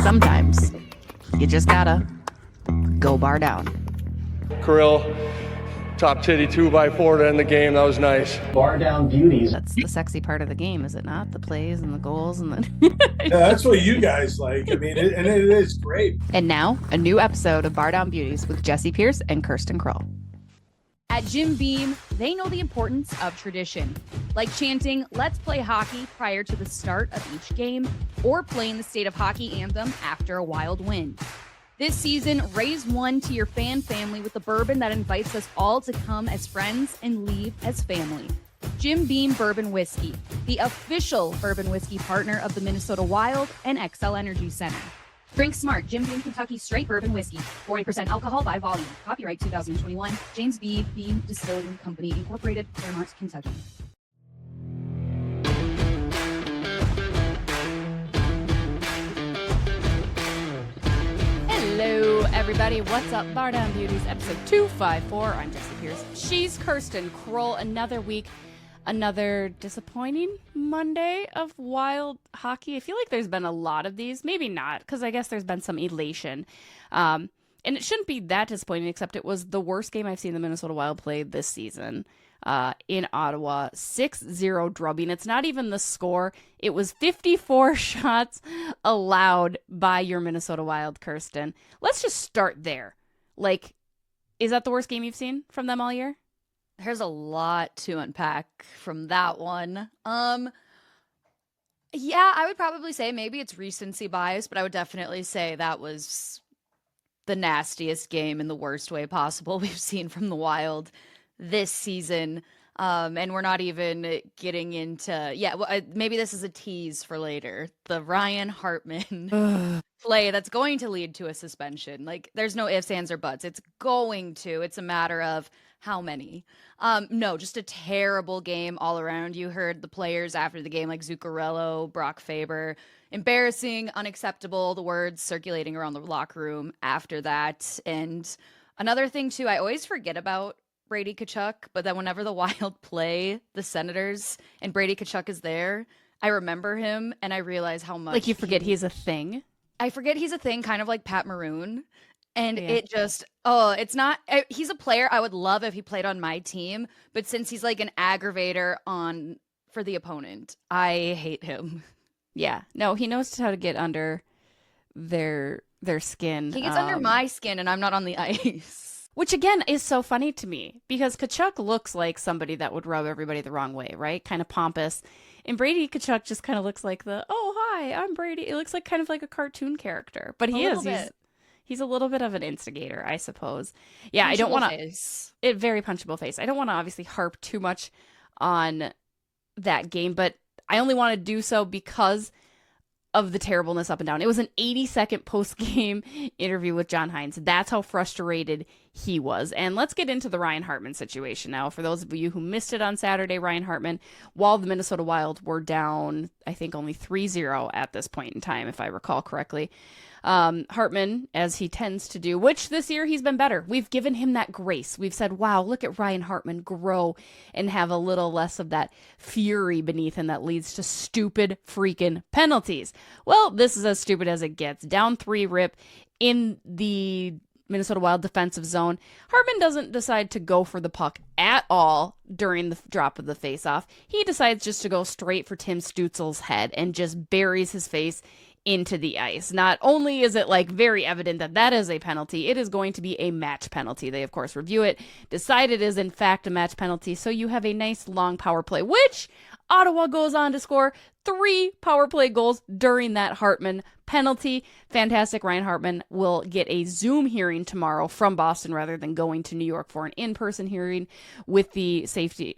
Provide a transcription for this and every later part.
Sometimes you just gotta go Bardown. Krull, top titty 2x4 to end the game. That was nice. Bardown Beauties. That's the sexy part of the game, is it not? The plays and the goals and the... Yeah, that's what you guys like. I mean, it is great. And now, a new episode of Bardown Beauties with Jessi Pierce and Kirsten Krull. At Jim Beam, they know the importance of tradition, like chanting, "Let's play hockey" prior to the start of each game, or playing the state of hockey anthem after a wild win. This season, raise one to your fan family with a bourbon that invites us all to come as friends and leave as family. Jim Beam Bourbon Whiskey, the official bourbon whiskey partner of the Minnesota Wild and XL Energy Center. Drink smart. Jim Beam Kentucky Straight Bourbon Whiskey. 40% alcohol by volume. Copyright 2021. James B. Beam Distilling Company, Incorporated, Fairmont, Kentucky. Hello, everybody. What's up? Bardown Beauties, episode 254. I'm Jessi Pierce. She's Kirsten Krull. Another week, another disappointing Monday of Wild hockey. I feel like there's been a lot of these. Maybe not, because I guess there's been some elation. And it shouldn't be that disappointing, except it was the worst game I've seen the Minnesota Wild play this season in Ottawa. 6-0 drubbing. It's not even the score. It was 54 shots allowed by your Minnesota Wild, Kirsten. Let's just start there. Like, is that the worst game you've seen from them all year? There's a lot to unpack from that one. Yeah, I would probably say maybe it's recency bias, but I would definitely say that was the nastiest game in the worst way possible we've seen from the Wild this season. And we're not even getting into, maybe this is a tease for later. The Ryan Hartman play that's going to lead to a suspension. Like, there's no ifs, ands, or buts. It's going to. It's a matter of how many. No, just a terrible game all around. You heard the players after the game, like Zuccarello, Brock Faber. Embarrassing, unacceptable, the words circulating around the locker room after that. And another thing, too, I always forget about Brady Tkachuk, but then whenever the Wild play the Senators and Brady Tkachuk is there, I remember him and I realize how much... Like, you forget he's a thing? I forget he's a thing, kind of like Pat Maroon. And it just, it's not, he's a player I would love if he played on my team, but since he's like an aggravator for the opponent, I hate him. Yeah, no, he knows how to get under their skin. He gets under my skin and I'm not on the ice. Which, again, is so funny to me, because Tkachuk looks like somebody that would rub everybody the wrong way, right? Kind of pompous. And Brady Tkachuk just kind of looks like oh, hi, I'm Brady. It looks like kind of like a cartoon character. But he's a little bit of an instigator, I suppose. Yeah, I don't want to... Very punchable face. I don't want to obviously harp too much on that game, but I only want to do so because of the terribleness up and down. It was an 80-second post-game interview with John Hines. That's how frustrated he was. And let's get into the Ryan Hartman situation now. For those of you who missed it on Saturday, Ryan Hartman, while the Minnesota Wild were down, I think only 3-0 at this point in time, if I recall correctly. Hartman, as he tends to do, which this year he's been better. We've given him that grace. We've said, wow, look at Ryan Hartman grow and have a little less of that fury beneath him that leads to stupid freaking penalties. Well, this is as stupid as it gets. Down 3 rip in the Minnesota Wild defensive zone. Hartman doesn't decide to go for the puck at all during the drop of the faceoff. He decides just to go straight for Tim Stützle's head and just buries his face into the ice. Not only is it like very evident that that is a penalty, it is going to be a match penalty. They, of course, review it, decide it is in fact a match penalty, so you have a nice long power play, which Ottawa goes on to score 3 power play goals during that Hartman penalty. Fantastic. Ryan Hartman will get a Zoom hearing tomorrow from Boston rather than going to New York for an in-person hearing with the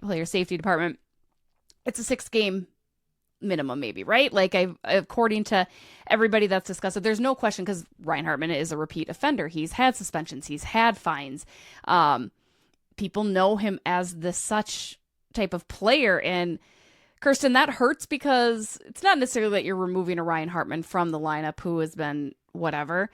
player safety department. It's a 6-game minimum, maybe, right? Like, according to everybody that's discussed it, there's no question, because Ryan Hartman is a repeat offender. He's had suspensions, he's had fines. People know him as the such type of player, and Kirsten, that hurts because it's not necessarily that you're removing a Ryan Hartman from the lineup who has been whatever.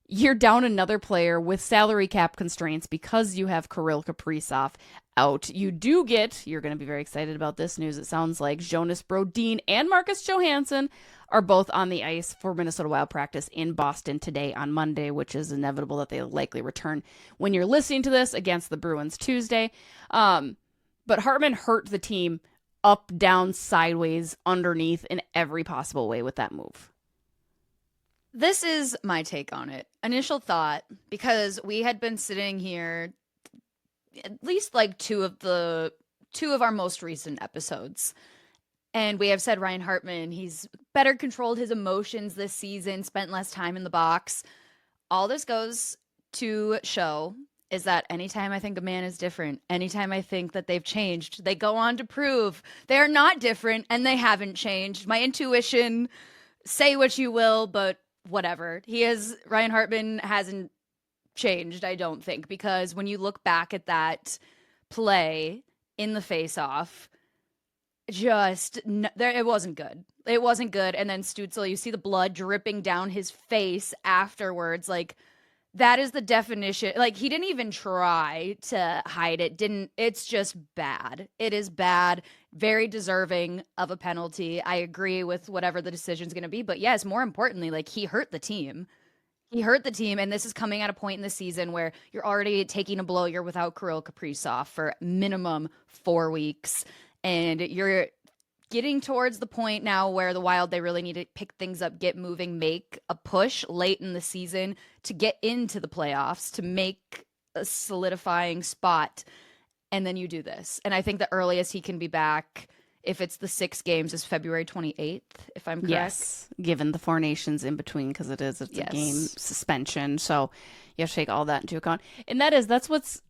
you're down another player with salary cap constraints because you have Kirill Kaprizov out. You do get, you're going to be very excited about this news, it sounds like, Jonas Brodin and Marcus Johansson are both on the ice for Minnesota Wild practice in Boston today on Monday, which is inevitable that they likely return when you're listening to this against the Bruins Tuesday. But Hartman hurt the team up, down, sideways, underneath in every possible way with that move. This is my take on it. Initial thought, because we had been sitting here at least like two of our most recent episodes. And we have said Ryan Hartman, he's better controlled his emotions this season, spent less time in the box. All this goes to show is that anytime I think a man is different, anytime I think that they've changed, they go on to prove they are not different and they haven't changed. My intuition, say what you will, but whatever. Ryan Hartman hasn't changed, I don't think, because when you look back at that play in the face-off, it wasn't good. It wasn't good. And then Stützle, you see the blood dripping down his face afterwards. Like, that is the definition. Like, he didn't even try to hide it. It's just bad. It is bad. Very deserving of a penalty. I agree with whatever the decision's going to be. But yes, more importantly, like, he hurt the team. He hurt the team, and this is coming at a point in the season where you're already taking a blow. You're without Kirill Kaprizov for minimum 4 weeks, and you're getting towards the point now where the Wild, they really need to pick things up, get moving, make a push late in the season to get into the playoffs, to make a solidifying spot, and then you do this. And I think the earliest he can be back, if it's the 6 games, is February 28th, if I'm correct. Yes, given the 4 nations in between, because it's a game suspension. So you have to take all that into account. And that's what's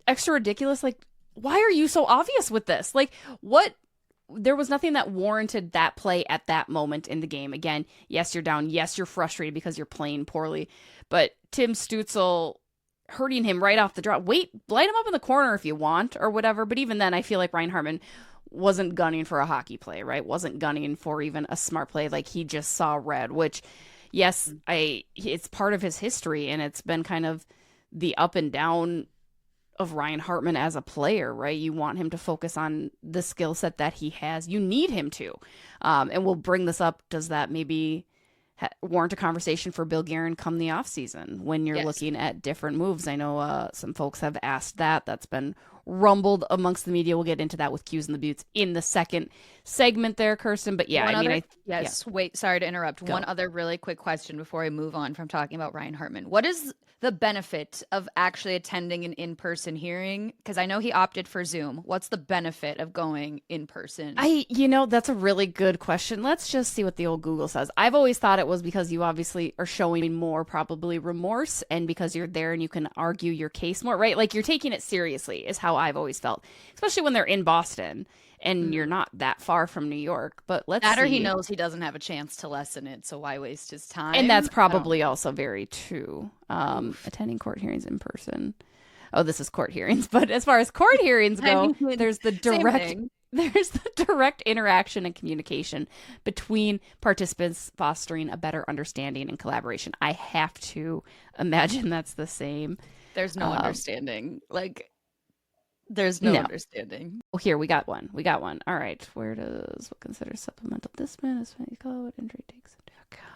extra ridiculous. Like, why are you so obvious with this? Like, what? There was nothing that warranted that play at that moment in the game. Again, yes, you're down. Yes, you're frustrated because you're playing poorly. But Tim Stützle hurting him right off the drop. Wait, light him up in the corner if you want or whatever. But even then, I feel like Ryan Hartman wasn't gunning for a hockey play, right? Wasn't gunning for even a smart play. Like, he just saw red, which, yes, it's part of his history, and it's been kind of the up and down of Ryan Hartman as a player, right? You want him to focus on the skill set that he has. You need him to. And we'll bring this up. Does that maybe warrant a conversation for Bill Guerin come the offseason when you're looking at different moves? I know some folks have asked that. That's been rumbled amongst the media. We'll get into that with Q's and the Buttes in the second segment there, Kirsten. But yeah, wait, sorry to interrupt. Go. One other really quick question before I move on from talking about Ryan Hartman. What is the benefit of actually attending an in-person hearing? Because I know he opted for Zoom. What's the benefit of going in person? That's a really good question. Let's just see what the old Google says. I've always thought it was because you obviously are showing more probably remorse, and because you're there and you can argue your case more, right? Like, you're taking it seriously is how I've always felt, especially when they're in Boston and you're not that far from New York. But let's see. Or he knows he doesn't have a chance to lessen it, so why waste his time? And that's probably also very true. Attending court hearings in person. Oh, this is court hearings. But as far as court hearings go, there's the direct interaction and communication between participants, fostering a better understanding and collaboration. I have to imagine that's the same. There's no understanding. There's no understanding. Oh, here, we got one. All right. What considers supplemental discipline? Is what you call it. Injury takes into account.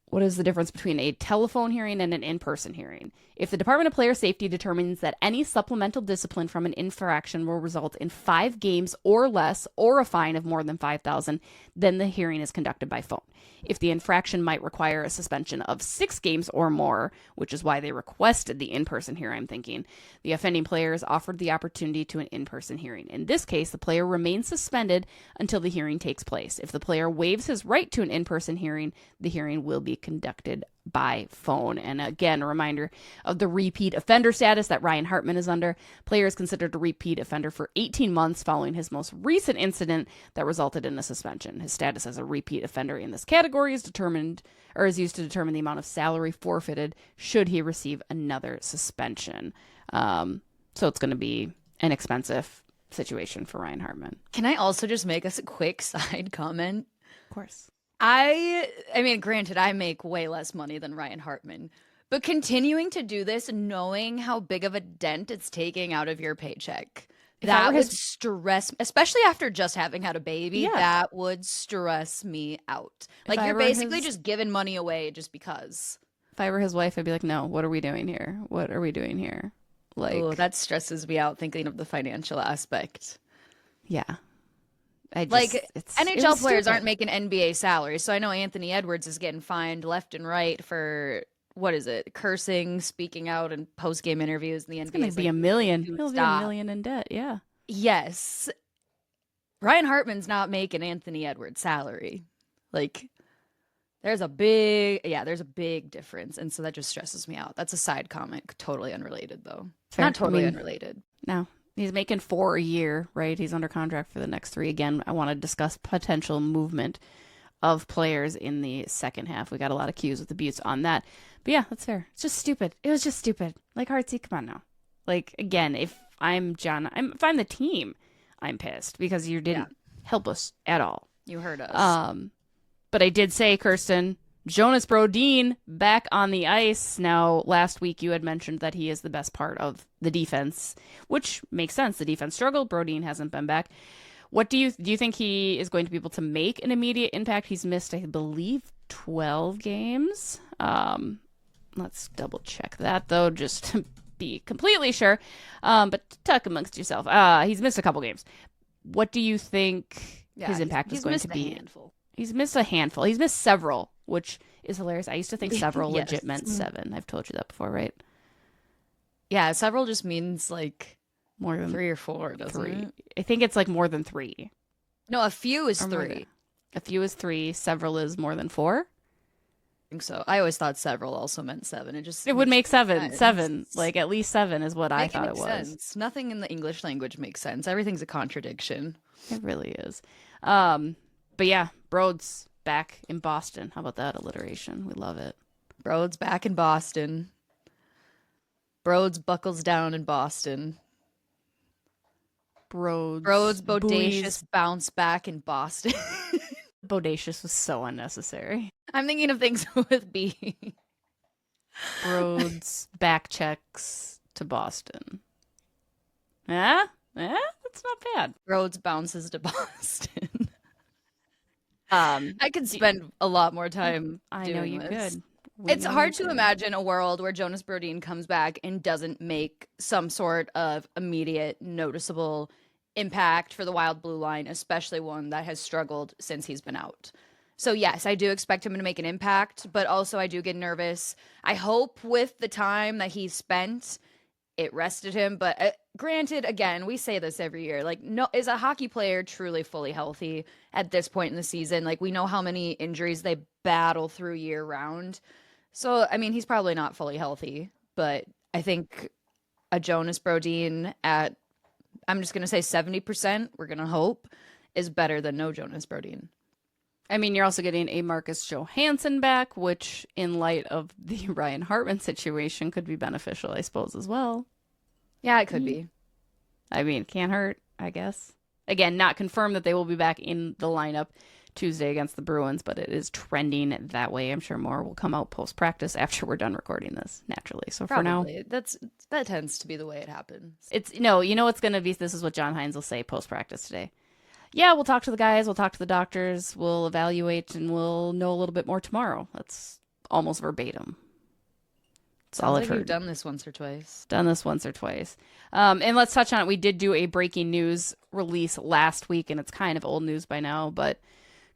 What is the difference between a telephone hearing and an in-person hearing? If the Department of Player Safety determines that any supplemental discipline from an infraction will result in 5 games or less, or a fine of more than $5,000, then the hearing is conducted by phone. If the infraction might require a suspension of 6 games or more, which is why they requested the in-person hearing, I'm thinking, the offending player is offered the opportunity to an in-person hearing. In this case, the player remains suspended until the hearing takes place. If the player waives his right to an in-person hearing, the hearing will be conducted by phone. And again, a reminder of the repeat offender status that Ryan Hartman is under. Player is considered a repeat offender for 18 months following his most recent incident that resulted in a suspension. His status as a repeat offender in this category is used to determine the amount of salary forfeited should he receive another suspension. So it's going to be an expensive situation for Ryan Hartman. Can I also just make us a quick side comment? Of course. I mean, granted, I make way less money than Ryan Hartman, but continuing to do this, knowing how big of a dent it's taking out of your paycheck, that would stress, especially after just having had a baby, that would stress me out. Like, you're basically just giving money away just because. If I were his wife, I'd be like, no, what are we doing here? What are we doing here? Like, oh, that stresses me out thinking of the financial aspect. Yeah. NHL players aren't making NBA salaries, so I know Anthony Edwards is getting fined left and right for, what is it, cursing, speaking out in post-game interviews in the NBA. It's going to be $1 million. He'll be $1 million in debt, yeah. Yes. Ryan Hartman's not making Anthony Edwards' salary. Like, there's a big difference, and so that just stresses me out. That's a side comment, totally unrelated, though. Fair. Not totally unrelated. No. He's making $4 a year, right? He's under contract for the next 3. Again, I want to discuss potential movement of players in the second half. We got a lot of cues with the Beauts on that. But yeah, that's fair. It's just stupid. It was just stupid. Like, Hartsey, come on now. Like, again, if I'm the team, I'm pissed because you didn't help us at all. You hurt us. But I did say, Kirsten, Jonas Brodin back on the ice. Now, last week you had mentioned that he is the best part of the defense, which makes sense. The defense struggled. Brodin hasn't been back. What do you think he is going to be able to make an immediate impact? He's missed, I believe, 12 games. Let's double check that, though, just to be completely sure. But talk amongst yourself. He's missed a couple games. What do you think his impact is going to be? He's missed a handful. He's missed several, which is hilarious. I used to think several legit meant 7. I've told you that before, right? Yeah, several just means like more than 3 or 4, doesn't it? I think it's like more than 3. No, a few is 3. A few is 3. Several is more than 4. I think so. I always thought several also meant 7. It would make 7. 7, like at least 7 is what I thought it was. Sense. Nothing in the English language makes sense. Everything's a contradiction. It really is. But yeah, Broad's back in Boston. How about that alliteration? We love it. Broad's back in Boston. Broad's buckles down in Boston. Broad's bodacious bounce back in Boston. Bodacious was so unnecessary. I'm thinking of things with B. Broad's back checks to Boston. That's not bad. Broad's bounces to Boston. I could spend a lot more time I know you this. Could. It's hard to imagine a world where Jonas Brodin comes back and doesn't make some sort of immediate, noticeable impact for the Wild Blue Line, especially one that has struggled since he's been out. So yes, I do expect him to make an impact, but also I do get nervous. I hope with the time that he spent, it rested him. But granted, again, we say this every year, like, no, is a hockey player truly fully healthy at this point in the season? Like, we know how many injuries they battle through year round. So, I mean, he's probably not fully healthy, but I think a Jonas Brodin at, I'm just going to say 70%, we're going to hope, is better than no Jonas Brodin. I mean, you're also getting a Marcus Johansson back, which in light of the Ryan Hartman situation could be beneficial, I suppose, as well. Yeah, it could be. I mean, can't hurt, I guess. Again, not confirmed that they will be back in the lineup Tuesday against the Bruins, but it is trending that way. I'm sure more will come out post-practice after we're done recording this, naturally. So Probably. for now, that tends to be the way it happens. You know what's going to be, this is what John Hines will say post-practice today. Yeah, we'll talk to the guys, we'll talk to the doctors, we'll evaluate, and we'll know a little bit more tomorrow. That's almost verbatim. That's all I've heard. You've done this once or twice. And let's touch on it. We did do a breaking news release last week, and it's kind of old news by now, but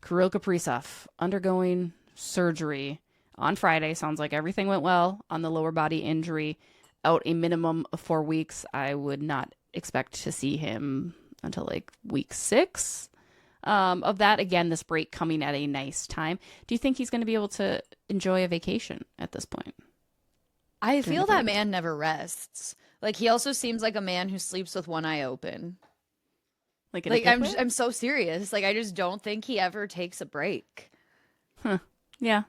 Krull Kaprizov undergoing surgery on Friday. Sounds like everything went well on the lower body injury. Out a minimum of 4 weeks. I would not expect to see him until like week 6 of that. Again, this break coming at a nice time. Do you think he's going to be able to enjoy a vacation at this point? I feel that man never rests. Like, he also seems like a man who sleeps with one eye open. Like I'm so serious. Like, I just don't think he ever takes a break. Huh. Yeah,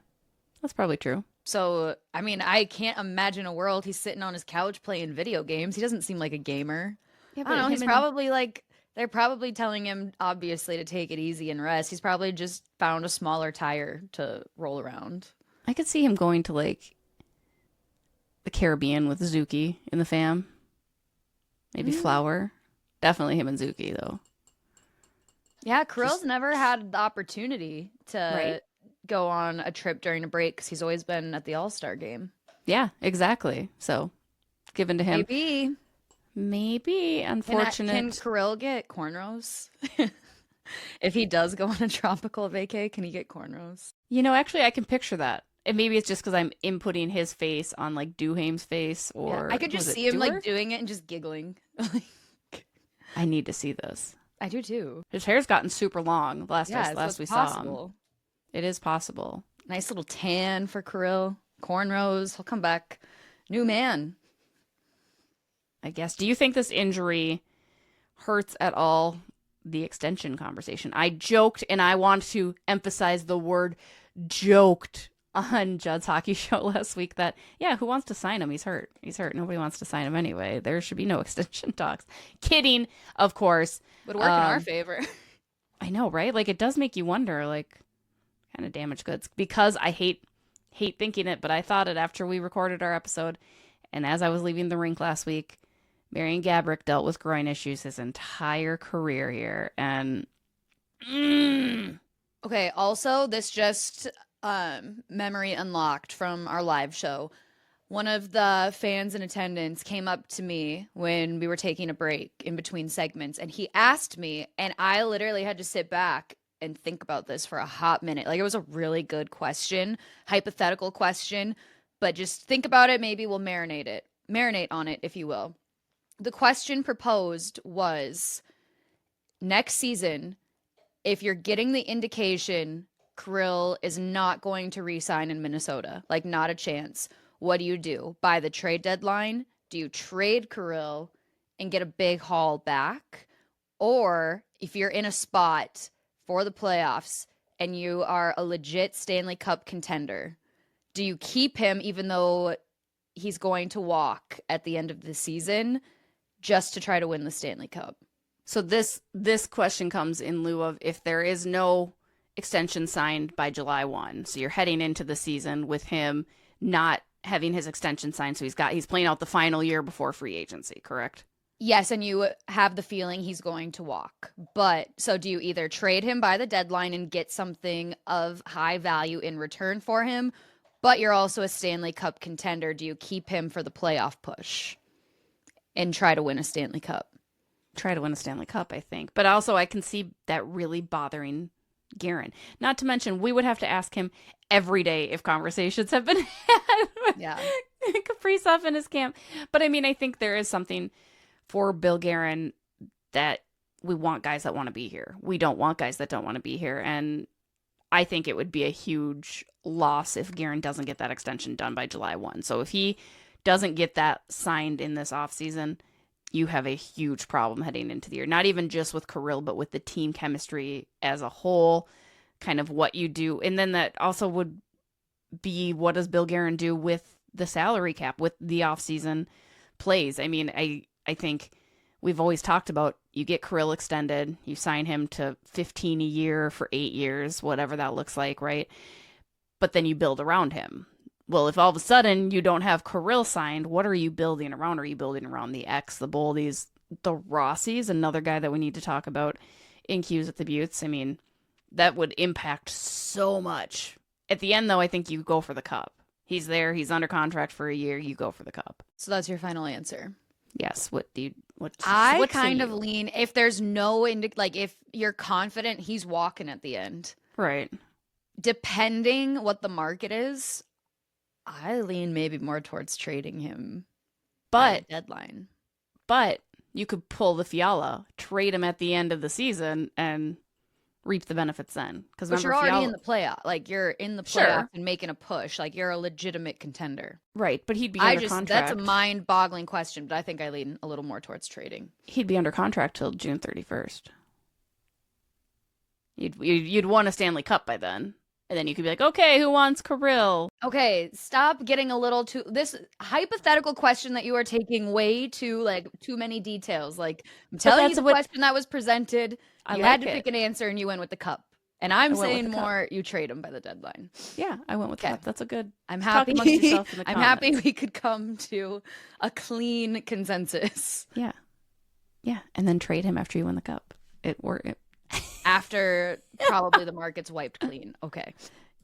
that's probably true. So, I mean, I can't imagine a world he's sitting on his couch playing video games. He doesn't seem like a gamer. Yeah, I don't know. He's probably like They're probably telling him, obviously, to take it easy and rest. He's probably just found a smaller tire to roll around. I could see him going to like the Caribbean with Zuki in the fam. Maybe Flower. Definitely him and Zuki though. Yeah, Krill's never had the opportunity to go on a trip during a break because he's always been at the All-Star game. Yeah, exactly. So, given to him. Maybe. Unfortunate. Can Krull get cornrows? If he does go on a tropical vacay, can he get cornrows? You know, actually, I can picture that. And maybe it's just because I'm inputting his face on like Duhaim's face, or I could just see him like doing it and just giggling. I need to see this. I do too. His hair's gotten super long last we saw him. It is possible. Nice little tan for Krull. Cornrows. He'll come back. New man. I guess. Do you think this injury hurts at all the extension conversation? I joked, and I want to emphasize the word joked on Judd's hockey show last week that, yeah, who wants to sign him? He's hurt. Nobody wants to sign him anyway. There should be no extension talks. Kidding, of course. Would work in our favor. I know, right? Like, it does make you wonder, like, kind of damaged goods. Because I hate thinking it, but I thought it after we recorded our episode. And as I was leaving the rink last week, Marian Gaborik dealt with groin issues his entire career here. And, Okay, also, this just memory unlocked from our live show. One of the fans in attendance came up to me when we were taking a break in between segments, and he asked me, and I literally had to sit back and think about this for a hot minute. Like, it was a really good question, hypothetical question, but just think about it. Maybe we'll marinate on it, if you will. The question proposed was, next season, if you're getting the indication Krull is not going to re-sign in Minnesota, like not a chance, what do? By the trade deadline, do you trade Krull and get a big haul back? Or if you're in a spot for the playoffs and you are a legit Stanley Cup contender, do you keep him even though he's going to walk at the end of the season just to try to win the Stanley Cup? So this question comes in lieu of if there is no extension signed by July 1. So you're heading into the season with him not having his extension signed. So he's playing out the final year before free agency, correct? Yes, and you have the feeling he's going to walk. But so do you either trade him by the deadline and get something of high value in return for him, but you're also a Stanley Cup contender? Do you keep him for the playoff push and try to win a Stanley Cup? Try to win a Stanley Cup, I think. But also I can see that really bothering Guerin. Not to mention, we would have to ask him every day if conversations have been had with Kaprizov in his camp. But I mean, I think there is something for Bill Guerin that we want guys that want to be here. We don't want guys that don't want to be here. And I think it would be a huge loss if Guerin doesn't get that extension done by July 1. So if he doesn't get that signed in this offseason, you have a huge problem heading into the year. Not even just with Krull, but with the team chemistry as a whole, kind of what you do. And then that also would be, what does Bill Guerin do with the salary cap, with the offseason plays? I mean, I think we've always talked about, you get Krull extended, you sign him to 15 a year for 8 years, whatever that looks like, right? But then you build around him. Well, if all of a sudden you don't have Krull signed, what are you building around? Are you building around the X, the Boldies, the Rossies, another guy that we need to talk about in Q's at the Buttes? I mean, that would impact so much. At the end, though, I think you go for the cup. He's there. He's under contract for a year. You go for the cup. So that's your final answer. Yes. I kind of lean, if there's no, like if you're confident he's walking at the end. Right. Depending what the market is, I lean maybe more towards trading him by the deadline. But you could pull the Fiala, trade him at the end of the season, and reap the benefits then. But you're already in the playoff. Like, you're in the playoff and making a push. Like, you're a legitimate contender. Right, but he'd be under contract. That's a mind-boggling question, but I think I lean a little more towards trading. He'd be under contract till June 31st. You'd won a Stanley Cup by then. And then you could be like, okay, who wants Krull? Okay, stop getting a little too this hypothetical question that you are taking way too too many details. Like I'm telling you the question that was presented. You had to pick an answer and you went with the cup. And I'm saying more you trade him by the deadline. Yeah, I went with the cup. That's a good. I'm happy. Talk amongst yourself in the I'm happy we could come to a clean consensus. Yeah. Yeah, and then trade him after you win the cup. It worked. After probably the market's wiped clean. Okay.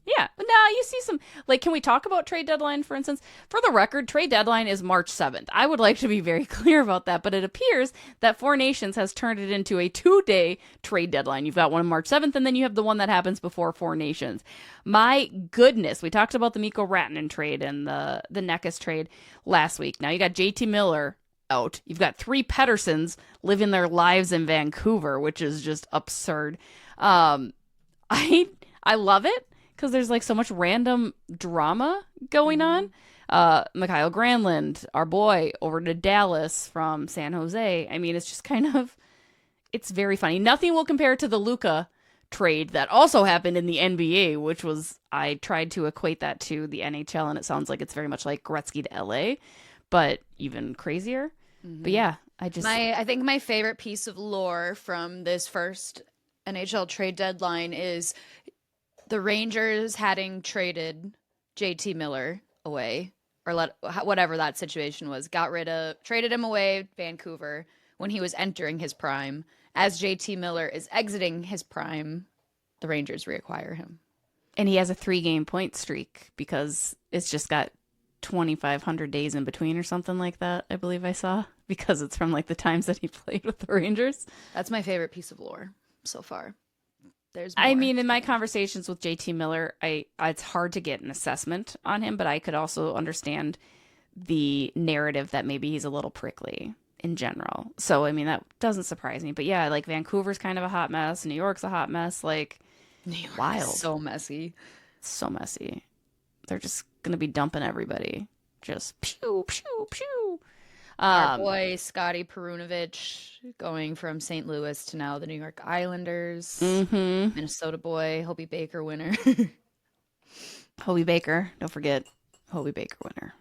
Yeah. No, you see some, like, can we talk about trade deadline, for instance? For the record, trade deadline is March 7th. I would like to be very clear about that, but it appears that Four Nations has turned it into a 2-day trade deadline. You've got one on March 7th, and then you have the one that happens before Four Nations. My goodness, we talked about the Mikko Rantanen trade and the Necas trade last week. Now you got JT Miller out. You've got 3 Petterssons living their lives in Vancouver, which is just absurd. I love it because there's like so much random drama going on. Mikhail Granlund, our boy, over to Dallas from San Jose. I mean, it's just kind of, it's very funny. Nothing will compare to the Luka trade that also happened in the NBA, which was, I tried to equate that to the NHL, and it sounds like it's very much like Gretzky to LA, but even crazier. But yeah, I think my favorite piece of lore from this first NHL trade deadline is the Rangers having traded JT Miller away, or whatever that situation was, traded him away Vancouver when he was entering his prime. As JT Miller is exiting his prime, the Rangers reacquire him. And he has a 3-game point streak because it's just got 2,500 days in between or something like that, I believe I saw, because it's from like the times that he played with the Rangers. That's my favorite piece of lore so far. There's more. I mean, in my conversations with JT Miller, it's hard to get an assessment on him, but I could also understand the narrative that maybe he's a little prickly in general. So, I mean, that doesn't surprise me. But yeah, like Vancouver's kind of a hot mess. New York's a hot mess. Like, New York wild. Is so messy. So messy. They're just going to be dumping everybody. Just pew, pew, pew. Our boy, Scotty Perunovich, going from St. Louis to now the New York Islanders. Minnesota boy, Hobie Baker winner. Hobie Baker. Don't forget, Hobie Baker winner.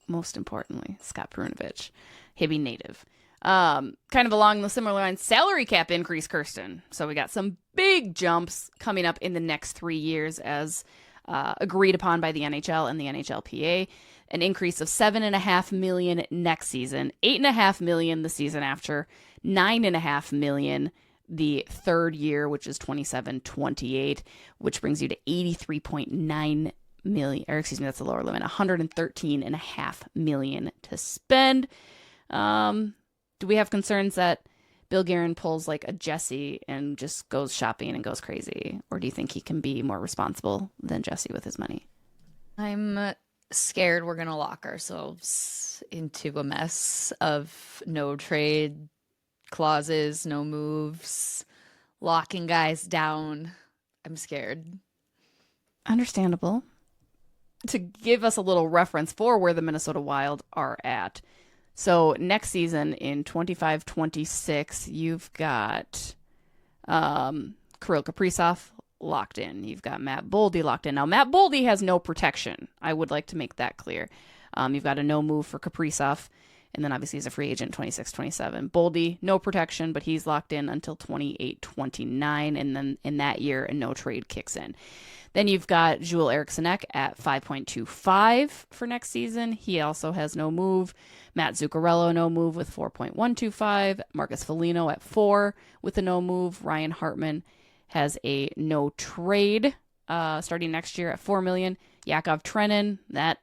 Most importantly, Scott Perunovich. Hibby native. Kind of along the similar lines, salary cap increase, Kirsten. So we got some big jumps coming up in the next 3 years as agreed upon by the NHL and the NHLPA. An increase of $7.5 million next season, $8.5 million the season after, $9.5 million the third year, which is 27-28, which brings you to $83.9 million, or excuse me, that's the lower limit, $113.5 million to spend. Do we have concerns that Bill Guerin pulls like a Jessi and just goes shopping and goes crazy? Or do you think he can be more responsible than Jessi with his money? I'm scared we're going to lock ourselves into a mess of no trade clauses, no moves, locking guys down. I'm scared. Understandable. To give us a little reference for where the Minnesota Wild are at. So next season in 25-26, you've got Kirill Kaprizov locked in. You've got Matt Boldy locked in. Now, Matt Boldy has no protection. I would like to make that clear. You've got a no move for Kaprizov, and then obviously he's a free agent 26-27. Boldy, no protection, but he's locked in until 28-29, and then in that year, a no trade kicks in. Then you've got Joel Erikssonek at 5.25 for next season. He also has no move. Matt Zuccarello, no move with 4.125. Marcus Foligno at 4 with a no move. Ryan Hartman has a no trade starting next year at $4 million. Yakov Trenin, that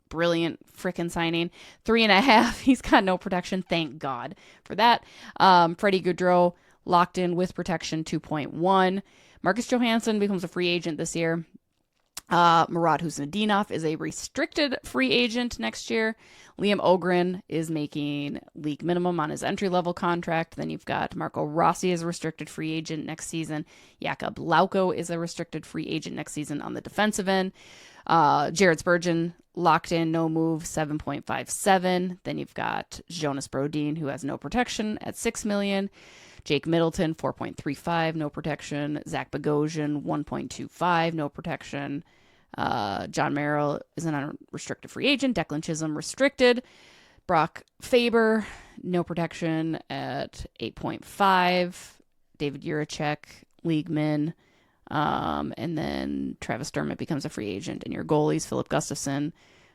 brilliant frickin' signing, 3.5. He's got no protection. Thank God for that. Freddie Gaudreau locked in with protection, 2.1. Marcus Johansson becomes a free agent this year. Murad Husnudinov is a restricted free agent next year. Liam Ogren is making league minimum on his entry-level contract. Then you've got Marco Rossi as a restricted free agent next season. Jakub Lauko is a restricted free agent next season on the defensive end. Jared Spurgeon locked in, no move, 7.57. Then you've got Jonas Brodin, who has no protection at $6 million. Jake Middleton, 4.35, no protection. Zach Bogosian, 1.25, no protection. John Merrill is an unrestricted free agent. Declan Chisholm, restricted. Brock Faber, no protection at 8.5. David Juracek, league min. And then Travis Dermott becomes a free agent. And your goalies, Philip Gustafson,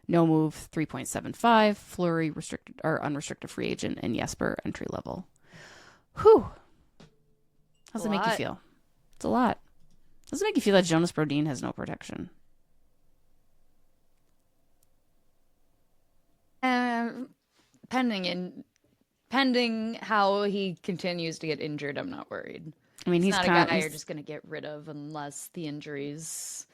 no move, 3.75. Fleury, restricted or unrestricted free agent. And Jesper, entry level. Whew. How's it make you feel? It's a lot. Does it make you feel that Jonas Brodin has no protection? Pending how he continues to get injured, I'm not worried. I mean, he's not a guy you're just going to get rid of unless the injuries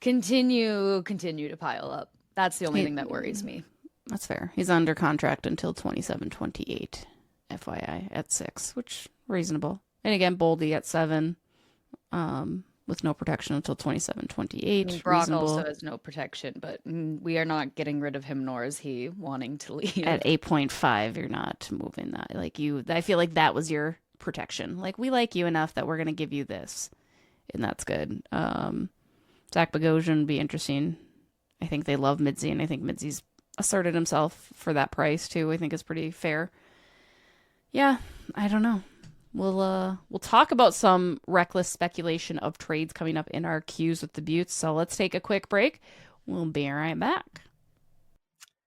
continue to pile up. That's the only thing that worries me. That's fair. He's under contract until 27-28, FYI, at 6, which reasonable. And again, Boldy at 7, with no protection until 27-28. I mean, Brock also has no protection, but we are not getting rid of him, nor is he wanting to leave. At 8.5, you're not moving that. Like I feel like that was your protection. Like, we like you enough that we're going to give you this, and that's good. Zach Bogosian would be interesting. I think they love Midzi, and I think Midzi's asserted himself for that price too. I think is pretty fair. Yeah, I don't know. We'll talk about some reckless speculation of trades coming up in our queues with the Beauts. So let's take a quick break. We'll be right back.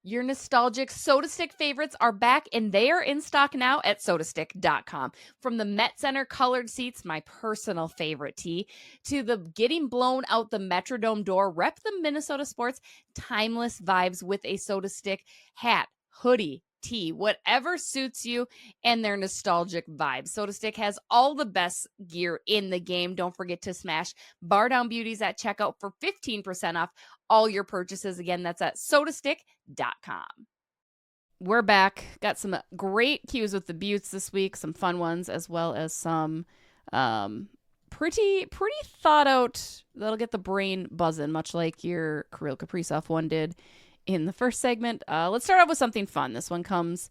Your nostalgic SotaStick favorites are back, and they are in stock now at SotaStick.com. From the Met Center colored seats, my personal favorite tee, to the getting blown out the Metrodome door, rep the Minnesota sports timeless vibes with a SotaStick hat, hoodie, tee, whatever suits you and their nostalgic vibes. SotaStick has all the best gear in the game. Don't forget to smash Bardown Beauties at checkout for 15% off all your purchases. Again, that's at SotaStick.com. We're back. Got some great cues with the Beauts this week, some fun ones, as well as some pretty thought out that'll get the brain buzzing, much like your Krull Kaprizov one did in the first segment. Let's start off with something fun. This one comes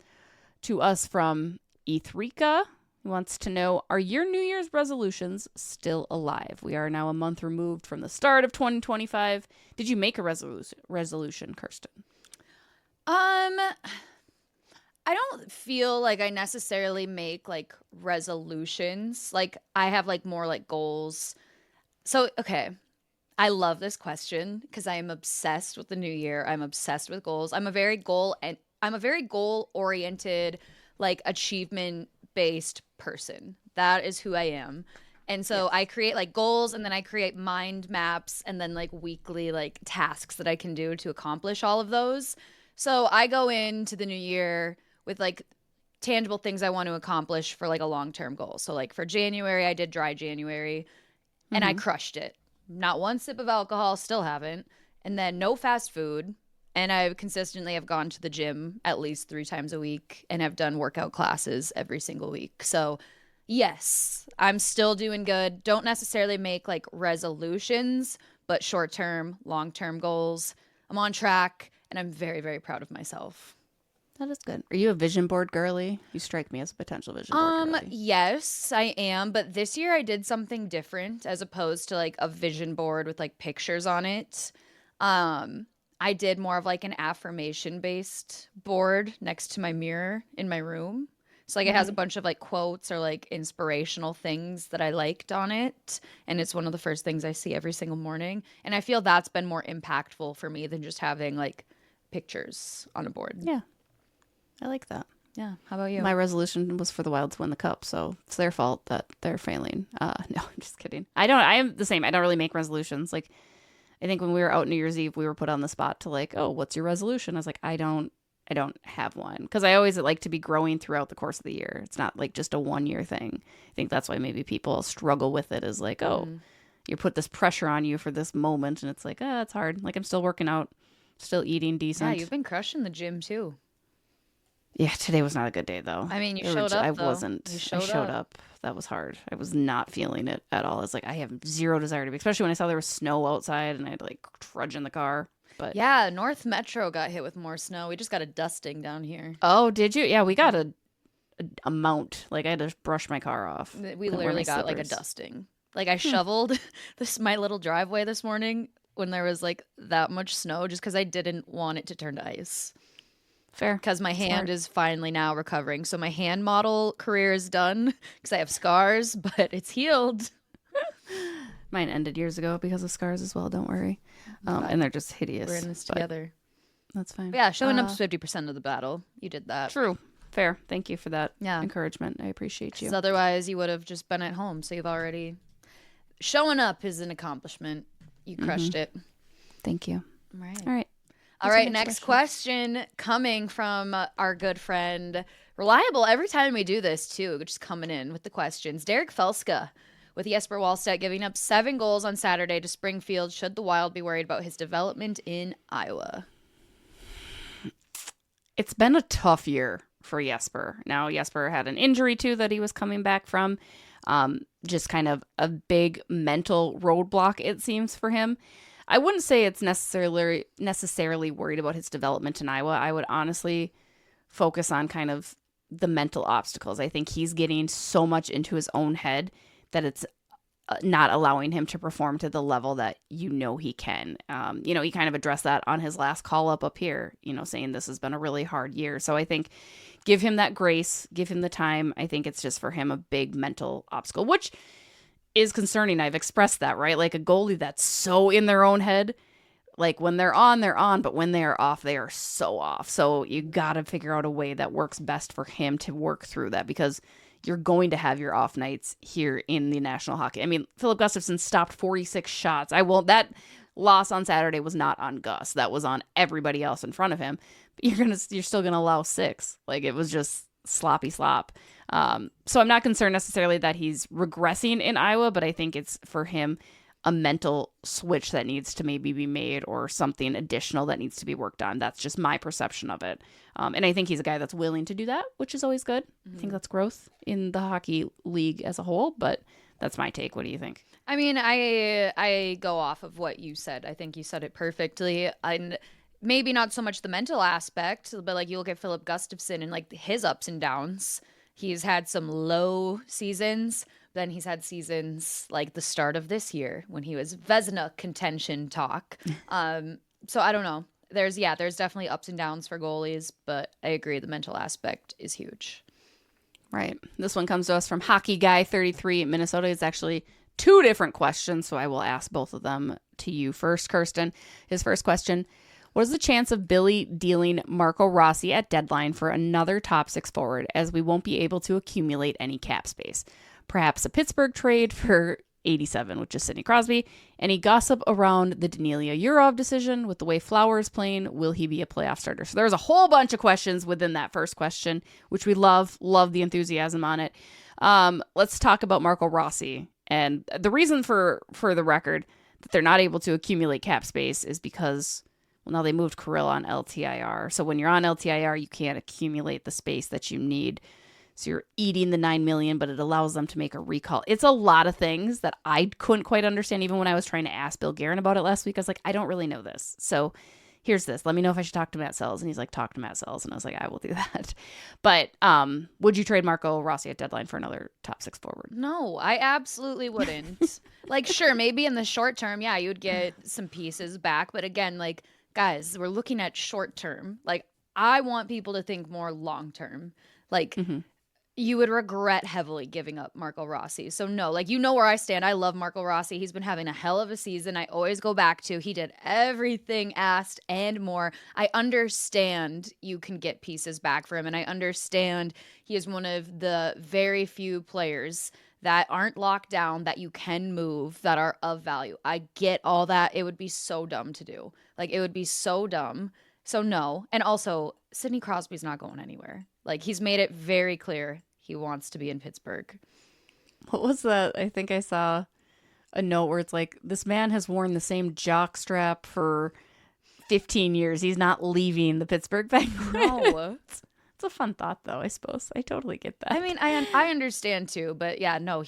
to us from Ethrika, who wants to know, are your New Year's resolutions still alive? We are now a month removed from the start of 2025. Did you make a resolution, Kirsten? I don't feel like I necessarily make like resolutions. Like I have like more like goals. So, okay. I love this question because I am obsessed with the new year. I'm obsessed with goals. I'm a very goal oriented, like achievement based person. That is who I am. And so I create like goals, and then I create mind maps, and then like weekly like tasks that I can do to accomplish all of those. So I go into the new year with like tangible things I want to accomplish for like a long-term goal. So like for January, I did dry January and I crushed it. Not one sip of alcohol, still haven't. And then no fast food. And I consistently have gone to the gym at least 3 times a week and have done workout classes every single week. So yes, I'm still doing good. Don't necessarily make like resolutions, but short-term, long-term goals. I'm on track, and I'm very, very proud of myself. That is good. Are you a vision board girly? You strike me as a potential vision board girly. Yes, I am. But this year I did something different as opposed to like a vision board with like pictures on it. I did more of like an affirmation based board next to my mirror in my room. So like it has a bunch of like quotes or like inspirational things that I liked on it. And it's one of the first things I see every single morning. And I feel that's been more impactful for me than just having like pictures on a board. Yeah. I like that. Yeah. How about you? My resolution was for the Wild to win the cup, so it's their fault that they're failing. No, I'm just kidding. I am the same. I don't really make resolutions. Like, I think when we were out New Year's Eve, we were put on the spot to like, oh, what's your resolution? I was like, I don't have one, because I always like to be growing throughout the course of the year. It's not like just a 1-year thing. I think that's why maybe people struggle with it, is like, oh, you put this pressure on you for this moment, and it's like, it's hard. Like, I'm still working out, still eating decent. Yeah, you've been crushing the gym too. Yeah, today was not a good day, though. I mean, you showed up, though. I showed up. That was hard. I was not feeling it at all. It's like, I have zero desire to be, especially when I saw there was snow outside and I had to, like, trudge in the car. But yeah, North Metro got hit with more snow. We just got a dusting down here. Oh, did you? Yeah, we got a amount. Like I had to brush my car off. We Couldn't wear literally my got like a slippers. dusting. Like I shoveled my little driveway this morning when there was like that much snow just because I didn't want it to turn to ice. Fair. Because my hand Smart. is finally now recovering. So my hand model career is done because I have scars, but it's healed. Mine ended years ago because of scars as well. Don't worry. And they're just hideous. We're in this but together. That's fine. But yeah, showing up is 50% of the battle. You did that. True. Fair. Thank you for that Yeah. encouragement. I appreciate you. Because otherwise you would have just been at home. So you've already... Showing up is an accomplishment. You crushed it. Thank you. Right. All right. All What's right, the next question coming from our good friend, reliable every time we do this too, just coming in with the questions. Derek Felska with Jesper Wallstedt giving up 7 goals on Saturday to Springfield. Should the Wild be worried about his development in Iowa? It's been a tough year for Jesper. Now, Jesper had an injury too that he was coming back from. Just kind of a big mental roadblock, it seems, for him. I wouldn't say it's necessarily worried about his development in Iowa. I would honestly focus on kind of the mental obstacles. I think he's getting so much into his own head that it's not allowing him to perform to the level that he can. He kind of addressed that on his last call up here, saying this has been a really hard year. So I think give him that grace, give him the time. I think it's just for him a big mental obstacle, which is concerning. I've expressed that, right? Like a goalie that's so in their own head, like when they're on, but when they are off, they are so off. So you got to figure out a way that works best for him to work through that, because you're going to have your off nights here in the National Hockey. I mean, Philip Gustafsson stopped 46 shots. That loss on Saturday was not on Gus. That was on everybody else in front of him. But you're still going to allow 6. Like it was just sloppy slop. So I'm not concerned necessarily that he's regressing in Iowa, but I think it's for him a mental switch that needs to maybe be made, or something additional that needs to be worked on. That's just my perception of it. And I think he's a guy that's willing to do that, which is always good. I think that's growth in the hockey league as a whole, but that's my take. What do you think? I mean, I go off of what you said. I think you said it perfectly. And maybe not so much the mental aspect, but like you look at Philip Gustafsson and like his ups and downs. He's had some low seasons. Then he's had seasons like the start of this year when he was Vezina contention talk. So I don't know. There's definitely ups and downs for goalies, but I agree the mental aspect is huge. Right. This one comes to us from Hockey Guy 33 Minnesota. It's actually 2 different questions, so I will ask both of them to you first, Kirsten. His first question: what is the chance of Billy dealing Marco Rossi at deadline for another top 6 forward, as we won't be able to accumulate any cap space? Perhaps a Pittsburgh trade for 87, which is Sidney Crosby. Any gossip around the Danielia Yurov decision with the way Flower is playing? Will he be a playoff starter? So there's a whole bunch of questions within that first question, which we love the enthusiasm on it. Let's talk about Marco Rossi. And the reason for the record that they're not able to accumulate cap space is because, well, now they moved Krull on LTIR. So when you're on LTIR, you can't accumulate the space that you need. So you're eating the $9 million, but it allows them to make a recall. It's a lot of things that I couldn't quite understand. Even when I was trying to ask Bill Guerin about it last week, I was like, I don't really know this. So here's this. Let me know if I should talk to Matt Sells. And he's like, talk to Matt Sells. And I was like, I will do that. But would you trade Marco Rossi at deadline for another top 6 forward? No, I absolutely wouldn't. Like, sure, maybe in the short term, yeah, you would get some pieces back. But again, like, guys, we're looking at short term. Like, I want people to think more long term. Like, you would regret heavily giving up Marco Rossi. So no, like, you know where I stand. I love Marco Rossi. He's been having a hell of a season. I always go back to, he did everything asked and more. I understand you can get pieces back for him. And I understand he is one of the very few players that aren't locked down, that you can move, that are of value. I get all that. It would be so dumb to do. Like, it would be so dumb. So no. And also, Sidney Crosby's not going anywhere. Like, he's made it very clear he wants to be in Pittsburgh. What was that? I think I saw a note where it's like, this man has worn the same jock strap for 15 years. He's not leaving the Pittsburgh Penguins. No. It's a fun thought, though, I suppose. I totally get that. I mean, I understand too, but yeah, no,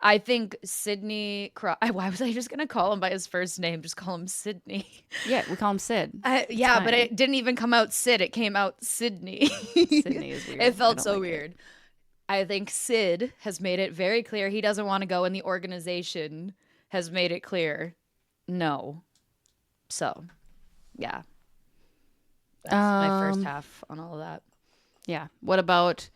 I think Sydney. Why was I just gonna call him by his first name? Just call him Sydney. Yeah, we call him Sid. Yeah, but fine. it didn't even come out Sid. It came out Sydney. Sydney is weird. It felt I don't so like weird. it. I think Sid has made it very clear he doesn't want to go, and the organization has made it clear no. So, yeah. That's my first half on all of that. Yeah. What about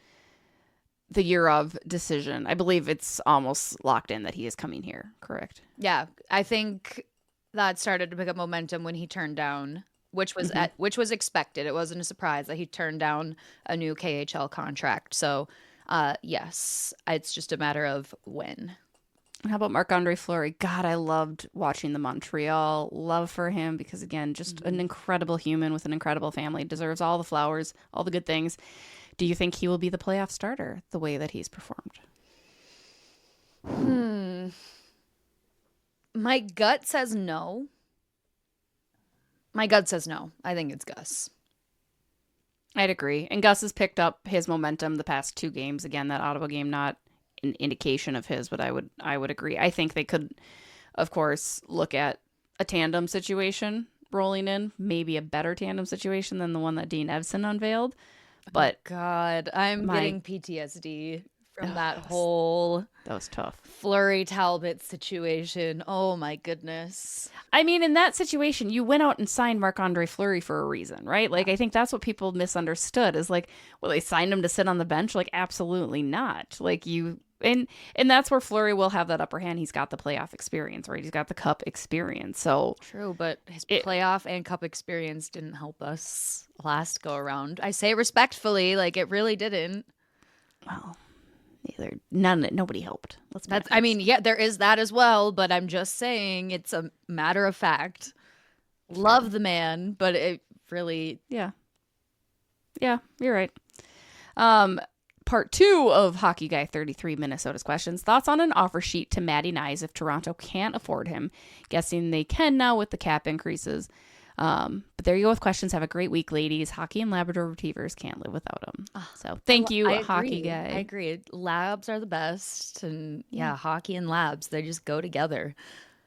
the year of decision? I believe it's almost locked in that he is coming here, correct? Yeah, I think that started to pick up momentum when he turned down, which was which was expected. It wasn't a surprise that he turned down a new KHL contract. So, yes, it's just a matter of when. And how about Marc-Andre Fleury? God, I loved watching the Montreal love for him because, again, just an incredible human with an incredible family. Deserves all the flowers, all the good things. Do you think he will be the playoff starter the way that he's performed? My gut says no. I think it's Gus. I'd agree. And Gus has picked up his momentum the past 2 games. Again, that Ottawa game, not an indication of his, but I would agree. I think they could, of course, look at a tandem situation rolling in, maybe a better tandem situation than the one that Dean Evson unveiled. But God, I'm getting PTSD from that whole that was tough Fleury Talbot situation. Oh my goodness. I mean, in that situation, you went out and signed Marc-Andre Fleury for a reason, right? Like, I think that's what people misunderstood is like, well, they signed him to sit on the bench. Like, absolutely not. Like, and that's where Fleury will have that upper hand. He's got the playoff experience, right? He's got the cup experience. So true, but his playoff and cup experience didn't help us last go around. I say respectfully, like it really didn't. Well, nobody helped. I mean, yeah, there is that as well, but I'm just saying it's a matter of fact. Love the man, but it really Yeah, you're right. Part 2 of Hockey Guy 33 Minnesota's questions. Thoughts on an offer sheet to Matty Nyes if Toronto can't afford him? Guessing they can now with the cap increases. But there you go with questions. Have a great week, ladies. Hockey and Labrador Retrievers can't live without them. So thank you, Hockey Guy. I agree. Labs are the best. And yeah, hockey and labs, they just go together.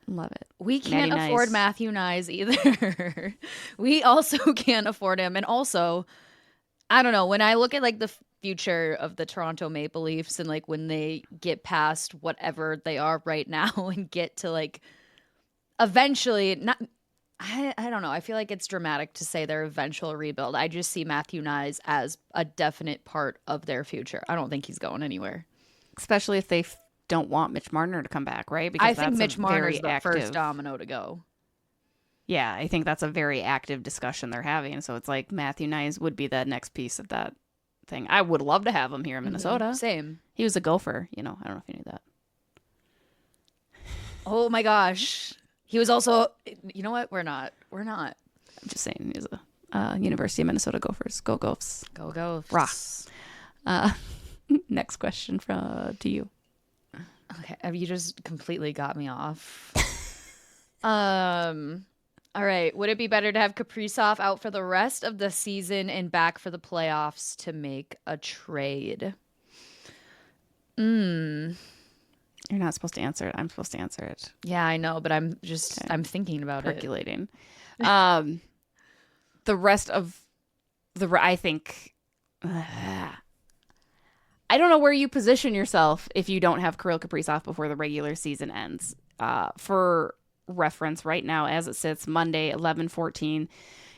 Love it. We can't Matty afford Nyes. Matthew Nyes either. We also can't afford him. And also, I don't know, when I look at like the future of the Toronto Maple Leafs and like when they get past whatever they are right now and get to like eventually I don't know. I feel like it's dramatic to say their eventual rebuild. I just see Matthew Nyes as a definite part of their future. I don't think he's going anywhere. Especially if they don't want Mitch Marner to come back, right? I think Mitch Marner is the first domino to go. Yeah, I think that's a very active discussion they're having. So it's like Matthew Nyes would be that next piece of that thing. I would love to have him here in Minnesota. Same. He was a Gopher, I don't know if you knew that. Oh my gosh. He was also, you know what? We're not. I'm just saying he's a University of Minnesota Gophers. Go Gophs. Go Gophs. Rock. Next question to you. Okay, you just completely got me off. All right. Would it be better to have Kaprizov out for the rest of the season and back for the playoffs to make a trade? You're not supposed to answer it. I'm supposed to answer it. Yeah, I know, but I'm thinking about Percolating. The rest of I think I don't know where you position yourself if you don't have Kirill Kaprizov before the regular season ends. For reference, right now, as it sits, Monday, 11-14,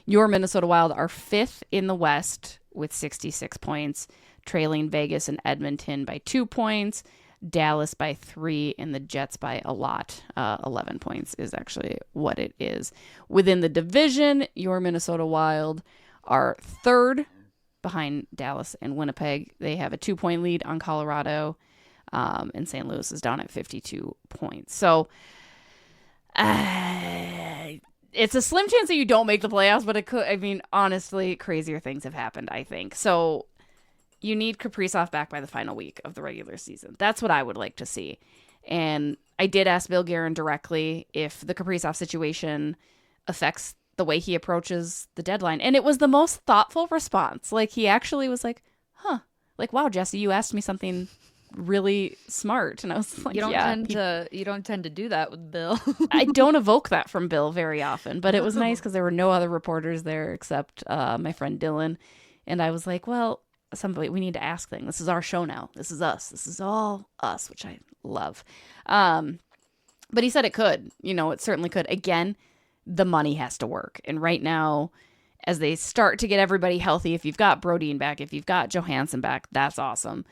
your Minnesota Wild are 5th in the West with 66 points, trailing Vegas and Edmonton by 2 points, Dallas by 3, and the Jets by a lot. 11 points is actually what it is. Within the division, your Minnesota Wild are 3rd behind Dallas and Winnipeg. They have a 2-point lead on Colorado, and St. Louis is down at 52 points. So it's a slim chance that you don't make the playoffs, but it could. I mean, honestly, crazier things have happened, I think. So you need Kaprizov back by the final week of the regular season. That's what I would like to see. And I did ask Bill Guerin directly if the Kaprizov situation affects the way he approaches the deadline. And it was the most thoughtful response. Like, he actually was like, like, wow, Jessi, you asked me something really smart. And I was like, You don't yeah. tend to do that with Bill. I don't evoke that from Bill very often, but it was nice because there were no other reporters there except my friend Dylan. And I was like, well, we need to ask things. This is our show now. This is us. This is all us, which I love. But he said it could. It certainly could. Again, the money has to work. And right now, as they start to get everybody healthy, if you've got Brodin back, if you've got Johansson back, that's awesome.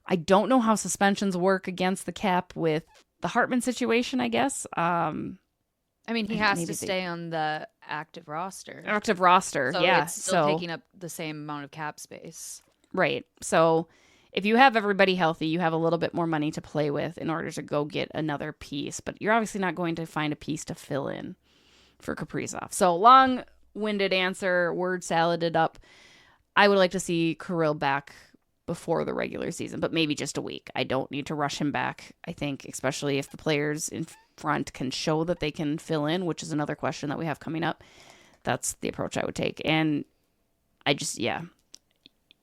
I don't know how suspensions work against the cap with the Hartman situation, I guess. He has to stay on the active roster. Active roster, so yeah. It's still taking up the same amount of cap space. Right. So if you have everybody healthy, you have a little bit more money to play with in order to go get another piece. But you're obviously not going to find a piece to fill in for Kaprizov. So long-winded answer, word saladed up. I would like to see Krull back before the regular season, but maybe just a week. I don't need to rush him back. I think, especially if the players in front can show that they can fill in, which is another question that we have coming up. That's the approach I would take. And I just,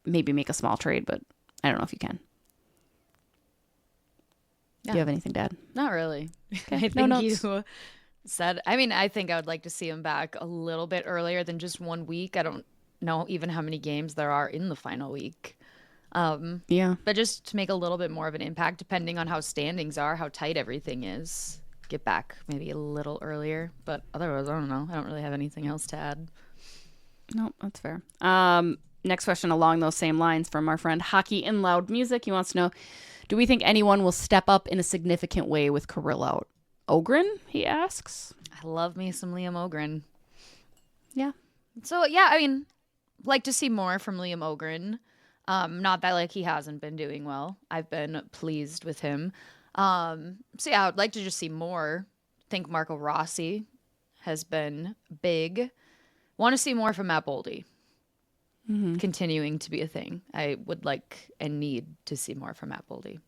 maybe make a small trade, but I don't know if you can. Yeah. Do you have anything to add? Not really. Okay. I think you said, I think I would like to see him back a little bit earlier than just 1 week. I don't know even how many games there are in the final week. But just to make a little bit more of an impact, depending on how standings are, how tight everything is, get back maybe a little earlier. But otherwise, I don't know. I don't really have anything else to add. No, that's fair. Next question along those same lines from our friend Hockey in Loud Music. He wants to know, do we think anyone will step up in a significant way with Krull out? Ogren, he asks. I love me some Liam Ogren. Yeah. So, like to see more from Liam Ogren. Not that he hasn't been doing well. I've been pleased with him. I would like to just see more. I think Marco Rossi has been big. Want to see more from Matt Boldy. Mm-hmm. Continuing to be a thing. I would like and need to see more from Matt Boldy.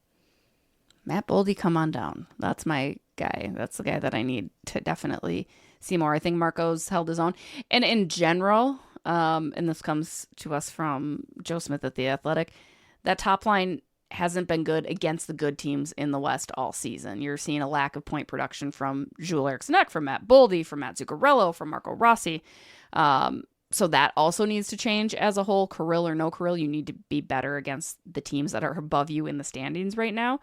Matt Boldy, come on down. That's my guy. That's the guy that I need to definitely see more. I think Marco's held his own. And in general, and this comes to us from Joe Smith at The Athletic, that top line hasn't been good against the good teams in the West all season. You're seeing a lack of point production from Joel Eriksson, from Matt Boldy, from Matt Zuccarello, from Marco Rossi. So that also needs to change as a whole. Krull or no Krull, you need to be better against the teams that are above you in the standings right now.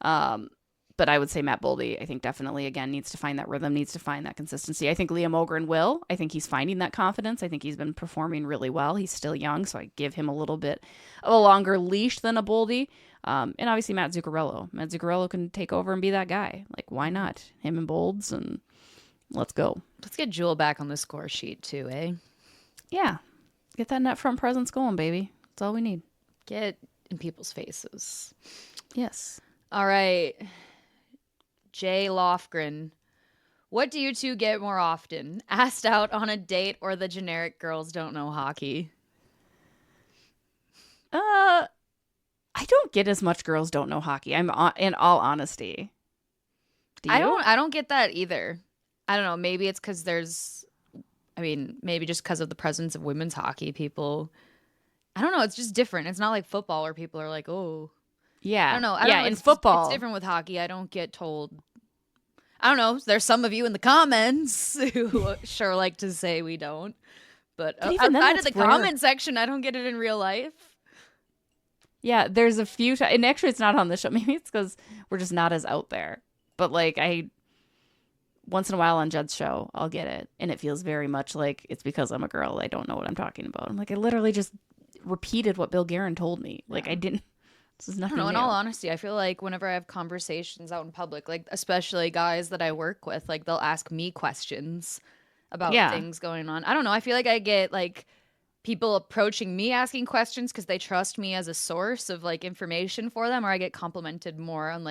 But I would say Matt Boldy, I think definitely, again, needs to find that rhythm, needs to find that consistency. I think Liam Ogren will. I think he's finding that confidence. I think he's been performing really well. He's still young, so I give him a little bit of a longer leash than a Boldy. And obviously Matt Zuccarello. Matt Zuccarello can take over and be that guy. Why not? Him and Bolds, and let's go. Let's get Jewel back on the score sheet too, eh? Yeah. Get that net front presence going, baby. That's all we need. Get in people's faces. Yes. All right. Jay Lofgren. What do you two get more often? Asked out on a date or the generic girls don't know hockey? I don't get as much girls don't know hockey. I'm in all honesty. Do you? I don't get that either. I don't know. Maybe it's because maybe just because of the presence of women's hockey, people, I don't know. It's just different. It's not like football where people are like, oh, yeah. I don't know. In football. It's different with hockey. I don't get told. I don't know. There's some of you in the comments who sure like to say we don't. But outside of the comment section, I don't get it in real life. Yeah, there's a few times. And actually, it's not on the show. Maybe it's because we're just not as out there. But once in a while on Jed's show, I'll get it. And it feels very much like it's because I'm a girl. I don't know what I'm talking about. I'm I literally just repeated what Bill Guerin told me. I didn't. This is nothing. I don't know. new. In all honesty, I feel like whenever I have conversations out in public, especially guys that I work with, they'll ask me questions about things going on. I don't know. I feel like I get people approaching me asking questions because they trust me as a source of information for them, or I get complimented more on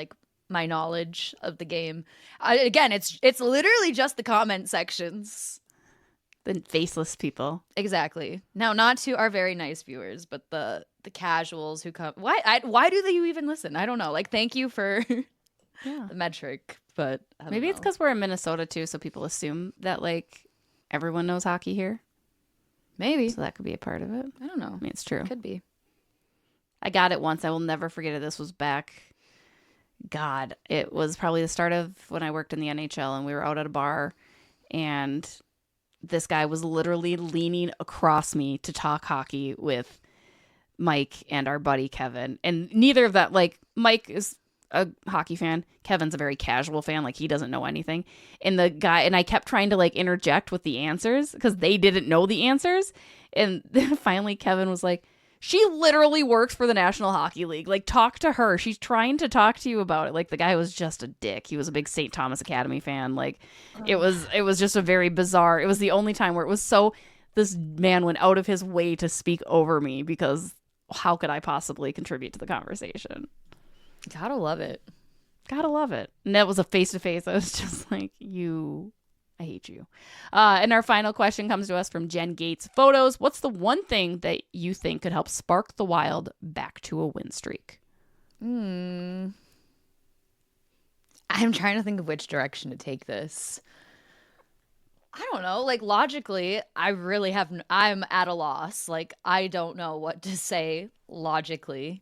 my knowledge of the game. Again, it's literally just the comment sections. The faceless people. Exactly. Now, not to our very nice viewers, but the casuals who come. Why do they even listen? I don't know. Thank you for the metric, but maybe it's because we're in Minnesota too, so people assume that everyone knows hockey here. Maybe. So that could be a part of it. I don't know. It's true. Could be. I got it once. I will never forget it. This was back God, it was probably the start of when I worked in the NHL and we were out at a bar and this guy was literally leaning across me to talk hockey with Mike and our buddy Kevin. And neither of that, like, Mike is a hockey fan. Kevin's a very casual fan. Like, he doesn't know anything. And the guy, and I kept trying to like interject with the answers because they didn't know the answers. And then finally Kevin was like, she literally works for the National Hockey League. Like, talk to her. She's trying to talk to you about it. Like, the guy was just a dick. He was a big St. Thomas Academy fan. Like, it was just a very bizarre. It was the only time where it was so, this man went out of his way to speak over me because how could I possibly contribute to the conversation? Gotta love it. Gotta love it. And that was a face-to-face. I was just like, I hate you. And our final question comes to us from Jen Gates. Photos, what's the one thing that you think could help spark the Wild back to a win streak? I'm trying to think of which direction to take this. I don't know. Like, logically, I'm at a loss. Like, I don't know what to say logically.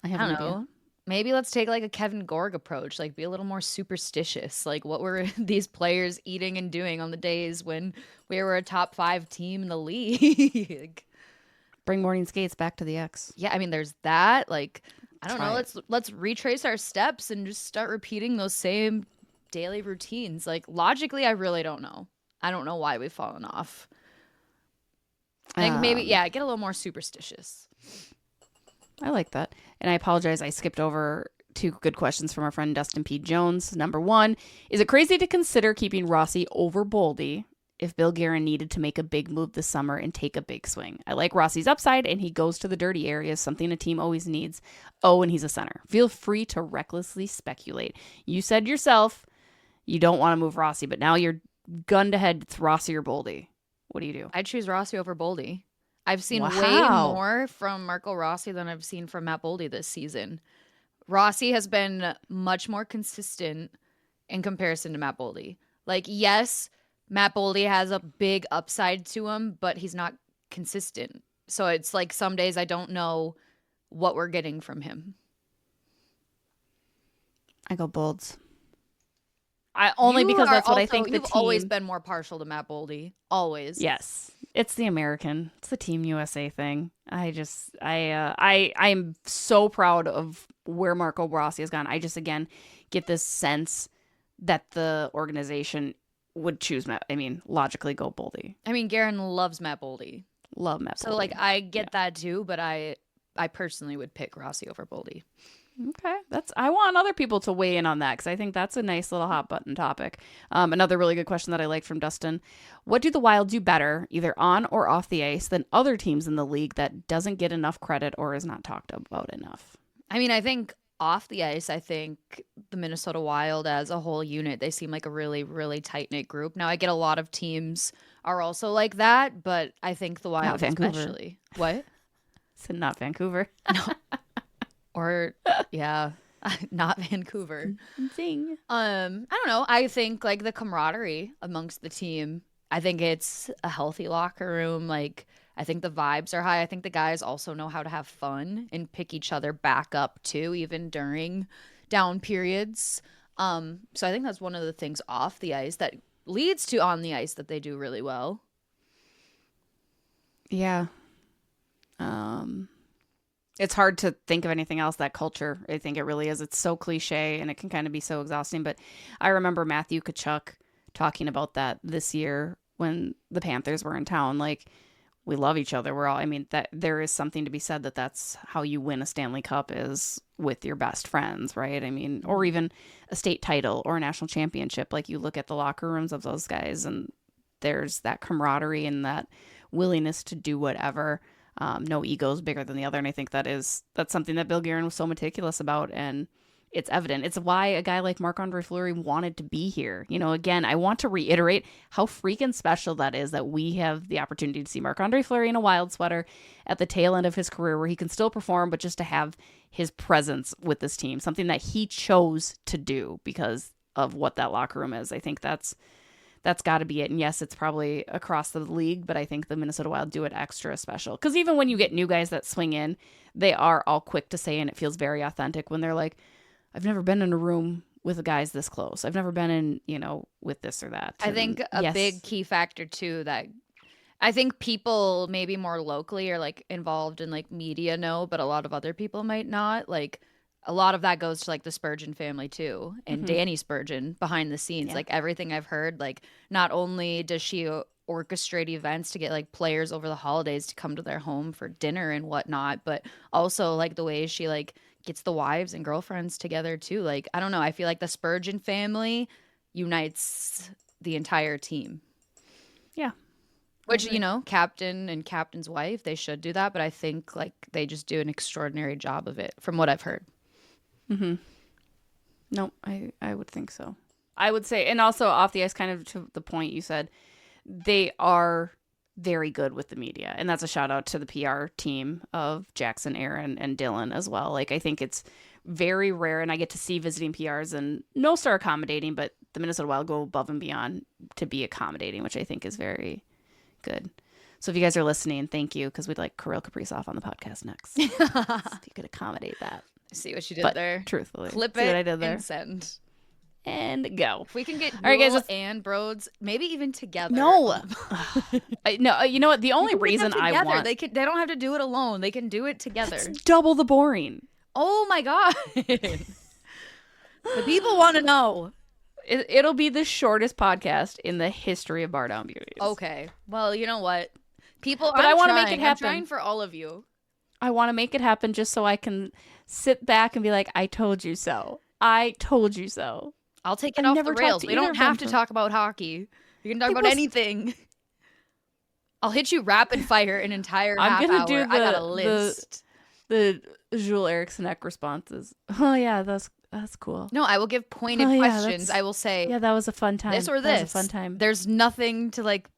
I have don't no idea. know. Maybe let's take like a Kevin Gorg approach, like be a little more superstitious. Like, what were these players eating and doing on the days when we were a top 5 team in the league? Bring morning skates back to the X. Yeah, I mean, there's that. Like, I don't know. Try Let's retrace our steps and just start repeating those same daily routines. Like, logically, I really don't know. I don't know why we've fallen off. I think maybe, get a little more superstitious. I like that. And I apologize, I skipped over 2 good questions from our friend Dustin P. Jones. Number 1, is it crazy to consider keeping Rossi over Boldy if Bill Guerin needed to make a big move this summer and take a big swing? I like Rossi's upside, and he goes to the dirty areas, something a team always needs. Oh, and he's a center. Feel free to recklessly speculate. You said yourself you don't want to move Rossi, but now you're gunned ahead. It's Rossi or Boldy. What do you do? I'd choose Rossi over Boldy. I've seen way more from Marco Rossi than I've seen from Matt Boldy this season. Rossi has been much more consistent in comparison to Matt Boldy. Like, yes, Matt Boldy has a big upside to him, but he's not consistent. So it's like some days I don't know what we're getting from him. I go Bolds. Because that's what I think the team... You've always been more partial to Matt Boldy. Always. Yes. It's the American. It's the Team USA thing. I'm so proud of where Marco Rossi has gone. I just, again, get this sense that the organization would choose Matt. I mean, logically go Boldy. I mean, Guerin loves Matt Boldy. Love Matt Boldy. So, like, I get that too, but I personally would pick Rossi over Boldy. Okay, I want other people to weigh in on that because I think that's a nice little hot button topic. Another really good question that I like from Dustin: what do the Wild do better, either on or off the ice, than other teams in the league that doesn't get enough credit or is not talked about enough? I mean, I think off the ice, I think the Minnesota Wild as a whole unit, they seem like a really, really tight knit group. Now, I get a lot of teams are also like that, but I think the Wild especially. What? So not Vancouver. No. Or, yeah, not Vancouver. Zing. I don't know. I think, like, the camaraderie amongst the team, I think it's a healthy locker room. Like, I think the vibes are high. I think the guys also know how to have fun and pick each other back up, too, even during down periods. So I think that's one of the things off the ice that leads to on the ice that they do really well. Yeah. It's hard to think of anything else. That culture, I think it really is. It's so cliche and it can kind of be so exhausting. But I remember Matthew Tkachuk talking about that this year when the Panthers were in town. Like, we love each other. That there is something to be said that's how you win a Stanley Cup is with your best friends, right? I mean, or even a state title or a national championship. Like, you look at the locker rooms of those guys and there's that camaraderie and that willingness to do whatever. No ego's bigger than the other. And I think that's something that Bill Guerin was so meticulous about. And it's evident. It's why a guy like Marc-Andre Fleury wanted to be here. You know, again, I want to reiterate how freaking special that is that we have the opportunity to see Marc-Andre Fleury in a Wild sweater at the tail end of his career where he can still perform, but just to have his presence with this team, something that he chose to do because of what that locker room is. I think that's got to be it. And yes, it's probably across the league, but I think the Minnesota Wild do it extra special. Because even when you get new guys that swing in, they are all quick to say, and it feels very authentic when they're like, I've never been in a room with the guys this close. I've never been in, with this or that. I think a big key factor too that I think people maybe more locally are like involved in like media know, but a lot of other people might not. Like a lot of that goes to like the Spurgeon family too, and Danny Spurgeon behind the scenes. Yeah. Like everything I've heard, like not only does she orchestrate events to get like players over the holidays to come to their home for dinner and whatnot, but also like the way she like gets the wives and girlfriends together too. Like I don't know, I feel like the Spurgeon family unites the entire team. Yeah. Which, captain and captain's wife, they should do that. But I think like they just do an extraordinary job of it from what I've heard. Mm-hmm. No, I would think so. I would say, and also off the ice, kind of to the point you said, they are very good with the media. And that's a shout out to the PR team of Jackson, Aaron, and Dylan as well. Like, I think it's very rare, and I get to see visiting PRs, and no star accommodating, but the Minnesota Wild go above and beyond to be accommodating, which I think is very good. So if you guys are listening, thank you, because we'd like Kirill Kaprizov on the podcast next. If you could accommodate that. I see what you did there. Truthfully. Clip see it what I did there. and send. And go. If we can get all right, guys, and Broads, maybe even together. No. No, you know what? The only reason I want... They don't have to do it alone. They can do it together. It's double the boring. Oh my God. The people want to know. It'll be the shortest podcast in the history of Bardown Beauties. Okay. Well, you know what? People, but I want to make it happen. I'm trying for all of you. I want to make it happen just so I can sit back and be like, I told you so. I told you so. I'll take it off the rails. We don't have to talk about hockey. We can talk about anything. I'll hit you rapid fire an entire half hour. I got a list. The Jules Eriksson-ek responses. Oh, yeah, that's cool. No, I will give pointed questions. I will say, yeah, that was a fun time. This or this. That was a fun time. There's nothing to like.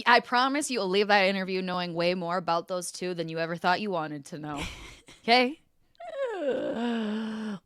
I promise you'll leave that interview knowing way more about those two than you ever thought you wanted to know. Okay?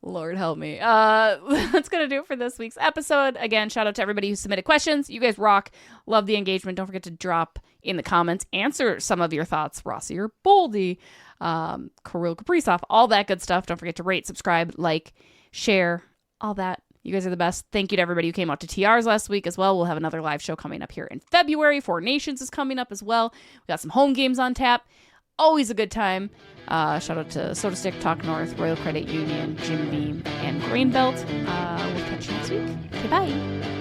Lord help me. That's going to do it for this week's episode. Again, shout out to everybody who submitted questions. You guys rock. Love the engagement. Don't forget to drop in the comments. Answer some of your thoughts. Rossi or Boldy. Kirill Kaprizov. All that good stuff. Don't forget to rate, subscribe, like, share. All that. You guys are the best. Thank you to everybody who came out to TRs last week as well. We'll have another live show coming up here in February. Four Nations is coming up as well. We got some home games on tap. Always a good time. Shout out to SotaStick, Talk North, Royal Credit Union, Jim Beam, and Grainbelt. We'll catch you next week. Okay, bye.